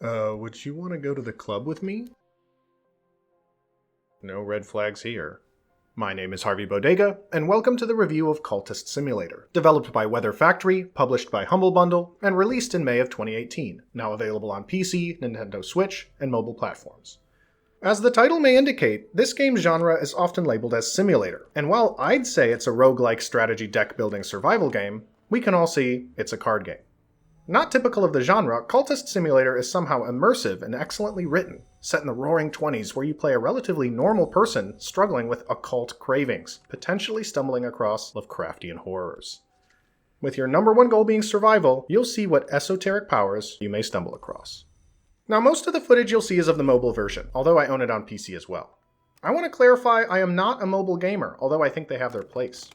Would you want to go to the club with me? No red flags here. My name is Harvey Bodega, and welcome to the review of Cultist Simulator, developed by Weather Factory, published by Humble Bundle, and released in May of 2018, now available on PC, Nintendo Switch, and mobile platforms. As the title may indicate, this game's genre is often labeled as simulator, and while I'd say it's a roguelike strategy deck-building survival game, we can all see it's a card game. Not typical of the genre, Cultist Simulator is somehow immersive and excellently written, set in the roaring 20s where you play a relatively normal person struggling with occult cravings, potentially stumbling across Lovecraftian horrors. With your number one goal being survival, you'll see what esoteric powers you may stumble across. Now, most of the footage you'll see is of the mobile version, although I own it on PC as well. I want to clarify I am not a mobile gamer, although I think they have their place.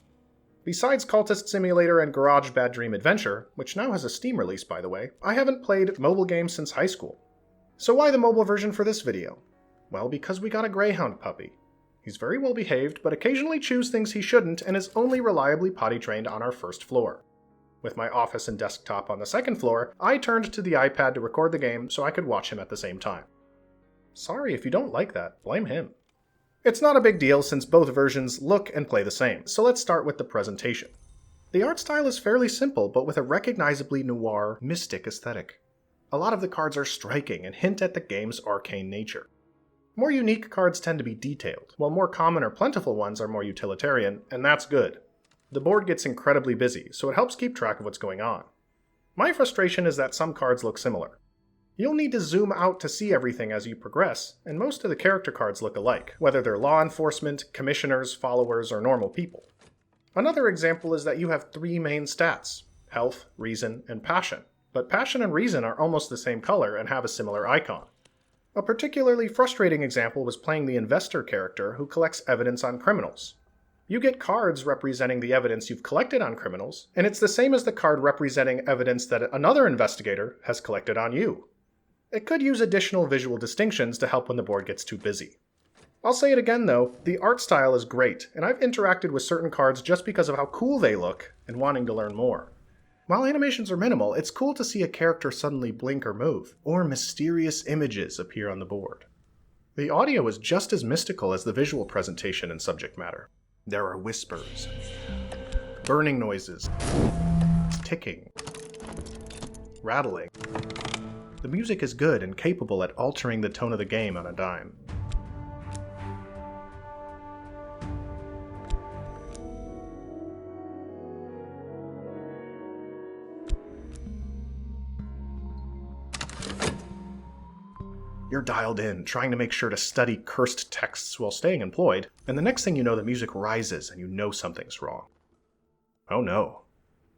Besides Cultist Simulator and Garage Bad Dream Adventure, which now has a Steam release by the way, I haven't played mobile games since high school. So why the mobile version for this video? Well, because we got a greyhound puppy. He's very well behaved, but occasionally chews things he shouldn't and is only reliably potty trained on our first floor. With my office and desktop on the second floor, I turned to the iPad to record the game so I could watch him at the same time. Sorry if you don't like that, blame him. It's not a big deal since both versions look and play the same, so let's start with the presentation. The art style is fairly simple, but with a recognizably noir, mystic aesthetic. A lot of the cards are striking and hint at the game's arcane nature. More unique cards tend to be detailed, while more common or plentiful ones are more utilitarian, and that's good. The board gets incredibly busy, so it helps keep track of what's going on. My frustration is that some cards look similar. You'll need to zoom out to see everything as you progress, and most of the character cards look alike, whether they're law enforcement, commissioners, followers, or normal people. Another example is that you have three main stats: health, reason, and passion. But passion and reason are almost the same color and have a similar icon. A particularly frustrating example was playing the investor character who collects evidence on criminals. You get cards representing the evidence you've collected on criminals, and it's the same as the card representing evidence that another investigator has collected on you. It could use additional visual distinctions to help when the board gets too busy. I'll say it again though, the art style is great, and I've interacted with certain cards just because of how cool they look and wanting to learn more. While animations are minimal, it's cool to see a character suddenly blink or move, or mysterious images appear on the board. The audio is just as mystical as the visual presentation and subject matter. There are whispers, burning noises, ticking, rattling. The music is good and capable at altering the tone of the game on a dime. You're dialed in, trying to make sure to study cursed texts while staying employed, and the next thing you know the music rises and you know something's wrong. Oh no.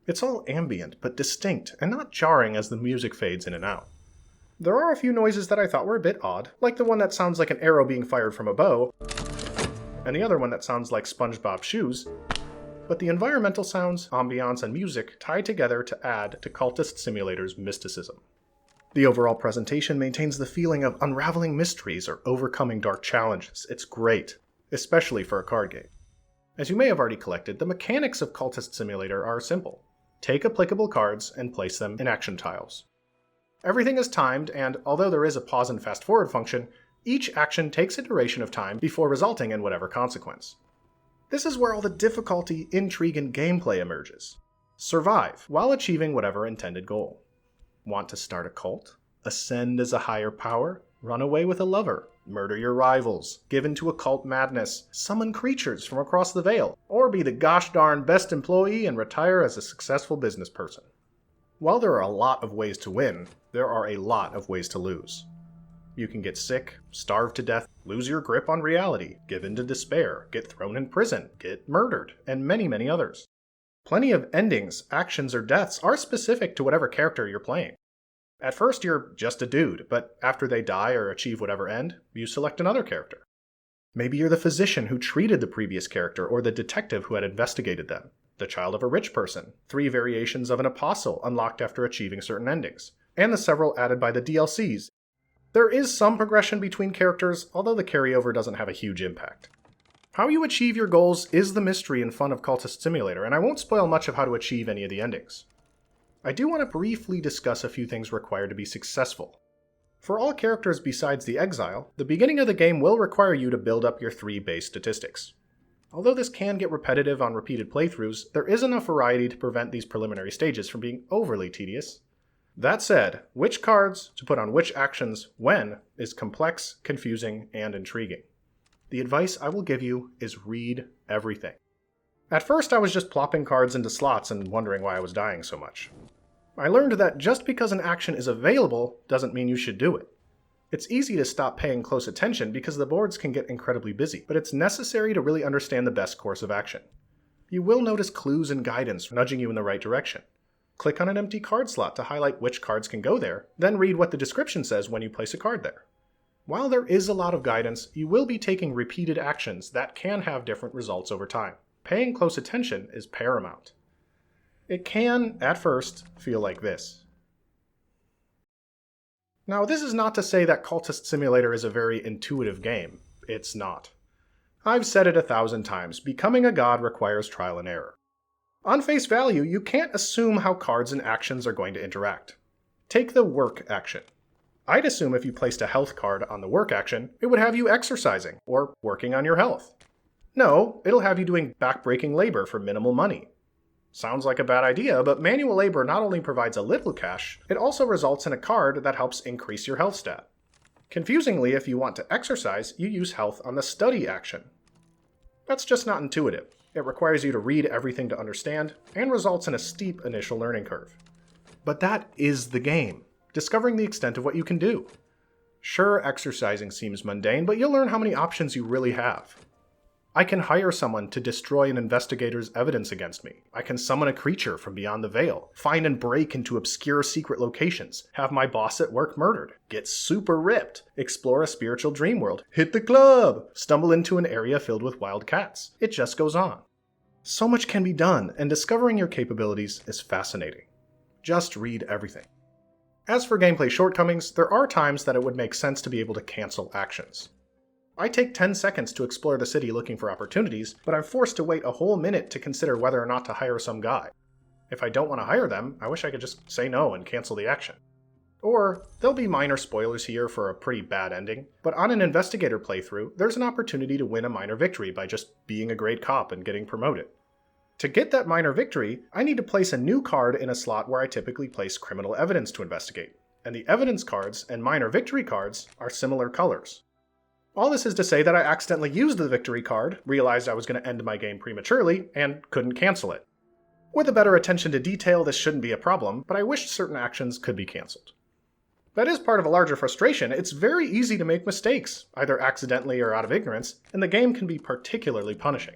It's all ambient, but distinct, and not jarring as the music fades in and out. There are a few noises that I thought were a bit odd, like the one that sounds like an arrow being fired from a bow, and the other one that sounds like SpongeBob's shoes, but the environmental sounds, ambiance, and music tie together to add to Cultist Simulator's mysticism. The overall presentation maintains the feeling of unraveling mysteries or overcoming dark challenges. It's great, especially for a card game. As you may have already collected, the mechanics of Cultist Simulator are simple. Take applicable cards and place them in action tiles. Everything is timed, and although there is a pause and fast forward function, each action takes a duration of time before resulting in whatever consequence. This is where all the difficulty, intrigue, and gameplay emerges. Survive while achieving whatever intended goal. Want to start a cult? Ascend as a higher power? Run away with a lover? Murder your rivals? Give into occult madness? Summon creatures from across the veil? Or be the gosh darn best employee and retire as a successful business person? While there are a lot of ways to win, there are a lot of ways to lose. You can get sick, starve to death, lose your grip on reality, give in to despair, get thrown in prison, get murdered, and many, many others. Plenty of endings, actions, or deaths are specific to whatever character you're playing. At first you're just a dude, but after they die or achieve whatever end, you select another character. Maybe you're the physician who treated the previous character or the detective who had investigated them. The child of a rich person, 3 variations of an apostle unlocked after achieving certain endings, and the several added by the DLCs. There is some progression between characters, although the carryover doesn't have a huge impact. How you achieve your goals is the mystery and fun of Cultist Simulator, and I won't spoil much of how to achieve any of the endings. I do want to briefly discuss a few things required to be successful. For all characters besides the exile, the beginning of the game will require you to build up your 3 base statistics. Although this can get repetitive on repeated playthroughs, there is enough variety to prevent these preliminary stages from being overly tedious. That said, which cards to put on which actions when is complex, confusing, and intriguing. The advice I will give you is read everything. At first I was just plopping cards into slots and wondering why I was dying so much. I learned that just because an action is available doesn't mean you should do it. It's easy to stop paying close attention because the boards can get incredibly busy, but it's necessary to really understand the best course of action. You will notice clues and guidance nudging you in the right direction. Click on an empty card slot to highlight which cards can go there, then read what the description says when you place a card there. While there is a lot of guidance, you will be taking repeated actions that can have different results over time. Paying close attention is paramount. It can, at first, feel like this. Now, this is not to say that Cultist Simulator is a very intuitive game. It's not. I've said it 1,000 times, becoming a god requires trial and error. On face value, you can't assume how cards and actions are going to interact. Take the work action. I'd assume if you placed a health card on the work action, it would have you exercising, or working on your health. No, it'll have you doing back-breaking labor for minimal money. Sounds like a bad idea, but manual labor not only provides a little cash, it also results in a card that helps increase your health stat. Confusingly, if you want to exercise, you use health on the study action. That's just not intuitive. It requires you to read everything to understand, and results in a steep initial learning curve. But that is the game, discovering the extent of what you can do. Sure, exercising seems mundane, but you'll learn how many options you really have. I can hire someone to destroy an investigator's evidence against me. I can summon a creature from beyond the veil, find and break into obscure secret locations, have my boss at work murdered, get super ripped, explore a spiritual dream world, hit the club, stumble into an area filled with wild cats. It just goes on. So much can be done, and discovering your capabilities is fascinating. Just read everything. As for gameplay shortcomings, there are times that it would make sense to be able to cancel actions. I take 10 seconds to explore the city looking for opportunities, but I'm forced to wait a whole minute to consider whether or not to hire some guy. If I don't want to hire them, I wish I could just say no and cancel the action. Or, there'll be minor spoilers here for a pretty bad ending, but on an investigator playthrough, there's an opportunity to win a minor victory by just being a great cop and getting promoted. To get that minor victory, I need to place a new card in a slot where I typically place criminal evidence to investigate, and the evidence cards and minor victory cards are similar colors. All this is to say that I accidentally used the victory card, realized I was going to end my game prematurely, and couldn't cancel it. With a better attention to detail, this shouldn't be a problem, but I wish certain actions could be cancelled. That is part of a larger frustration. It's very easy to make mistakes, either accidentally or out of ignorance, and the game can be particularly punishing.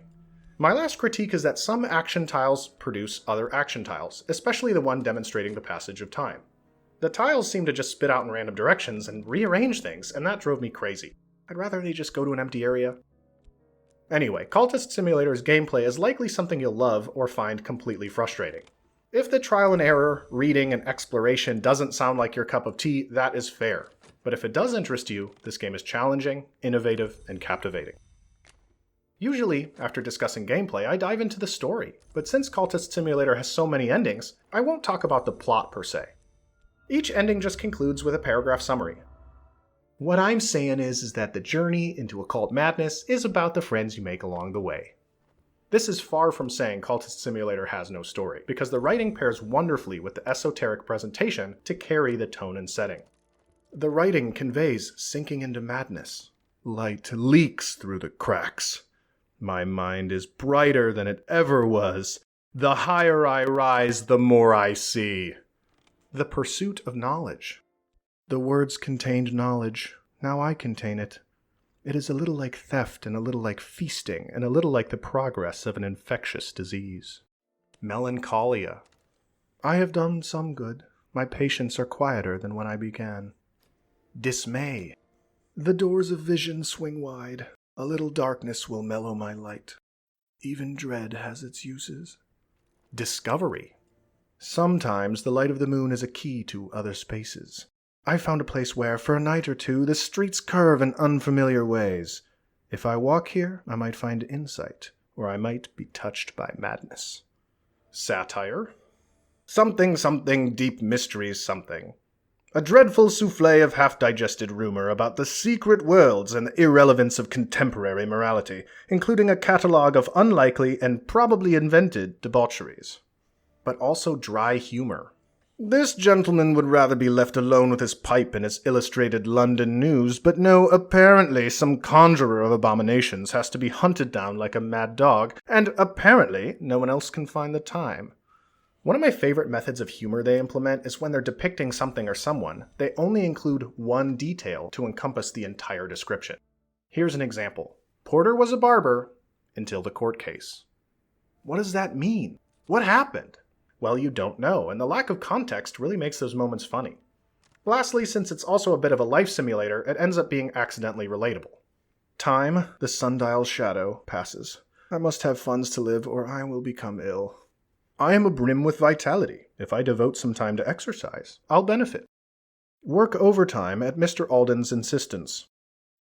My last critique is that some action tiles produce other action tiles, especially the one demonstrating the passage of time. The tiles seem to just spit out in random directions and rearrange things, and that drove me crazy. I'd rather they just go to an empty area. Anyway, Cultist Simulator's gameplay is likely something you'll love or find completely frustrating. If the trial and error, reading, and exploration doesn't sound like your cup of tea, that is fair. But if it does interest you, this game is challenging, innovative, and captivating. Usually, after discussing gameplay, I dive into the story, but since Cultist Simulator has so many endings, I won't talk about the plot per se. Each ending just concludes with a paragraph summary. What I'm saying is that the journey into occult madness is about the friends you make along the way. This is far from saying Cultist Simulator has no story, because the writing pairs wonderfully with the esoteric presentation to carry the tone and setting. The writing conveys sinking into madness. Light leaks through the cracks. My mind is brighter than it ever was. The higher I rise, the more I see. The pursuit of knowledge. The words contained knowledge. Now I contain it. It is a little like theft and a little like feasting and a little like the progress of an infectious disease. Melancholia. I have done some good. My patients are quieter than when I began. Dismay. The doors of vision swing wide. A little darkness will mellow my light. Even dread has its uses. Discovery. Sometimes the light of the moon is a key to other spaces. I found a place where, for a night or two, the streets curve in unfamiliar ways. If I walk here, I might find insight, or I might be touched by madness. Satire. Something, deep mysteries, something. A dreadful souffle of half-digested rumor about the secret worlds and the irrelevance of contemporary morality, including a catalogue of unlikely and probably invented debaucheries. But also dry humor. This gentleman would rather be left alone with his pipe and his illustrated London news, but no, apparently some conjurer of abominations has to be hunted down like a mad dog, and apparently no one else can find the time. One of my favorite methods of humor they implement is when they're depicting something or someone, they only include one detail to encompass the entire description. Here's an example. Porter was a barber until the court case. What does that mean? What happened? Well, you don't know, and the lack of context really makes those moments funny. Lastly, since it's also a bit of a life simulator, it ends up being accidentally relatable. Time, the sundial's shadow, passes. I must have funds to live, or I will become ill. I am abrim with vitality. If I devote some time to exercise, I'll benefit. Work overtime at Mr. Alden's insistence.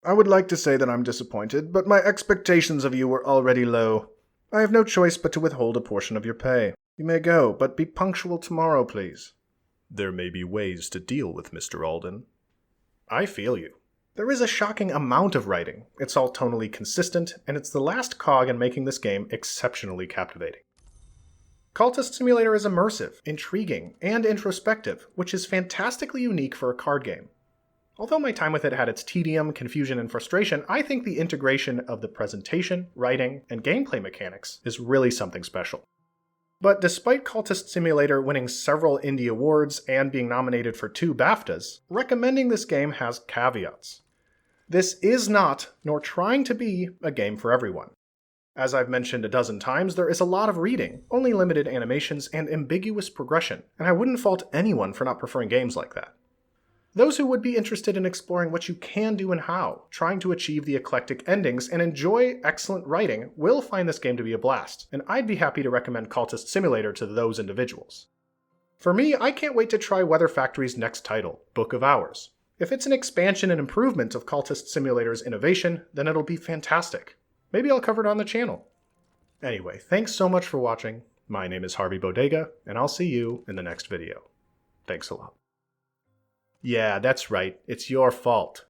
I would like to say that I'm disappointed, but my expectations of you were already low. I have no choice but to withhold a portion of your pay. You may go, but be punctual tomorrow, please. There may be ways to deal with Mr. Alden. I feel you. There is a shocking amount of writing. It's all tonally consistent, and it's the last cog in making this game exceptionally captivating. Cultist Simulator is immersive, intriguing, and introspective, which is fantastically unique for a card game. Although my time with it had its tedium, confusion, and frustration, I think the integration of the presentation, writing, and gameplay mechanics is really something special. But despite Cultist Simulator winning several indie awards and being nominated for 2 BAFTAs, recommending this game has caveats. This is not, nor trying to be, a game for everyone. As I've mentioned a dozen times, there is a lot of reading, only limited animations, and ambiguous progression, and I wouldn't fault anyone for not preferring games like that. Those who would be interested in exploring what you can do and how, trying to achieve the eclectic endings, and enjoy excellent writing will find this game to be a blast, and I'd be happy to recommend Cultist Simulator to those individuals. For me, I can't wait to try Weather Factory's next title, Book of Hours. If it's an expansion and improvement of Cultist Simulator's innovation, then it'll be fantastic. Maybe I'll cover it on the channel. Anyway, thanks so much for watching. My name is Harvey Bodega, and I'll see you in the next video. Thanks a lot. Yeah, that's right. It's your fault.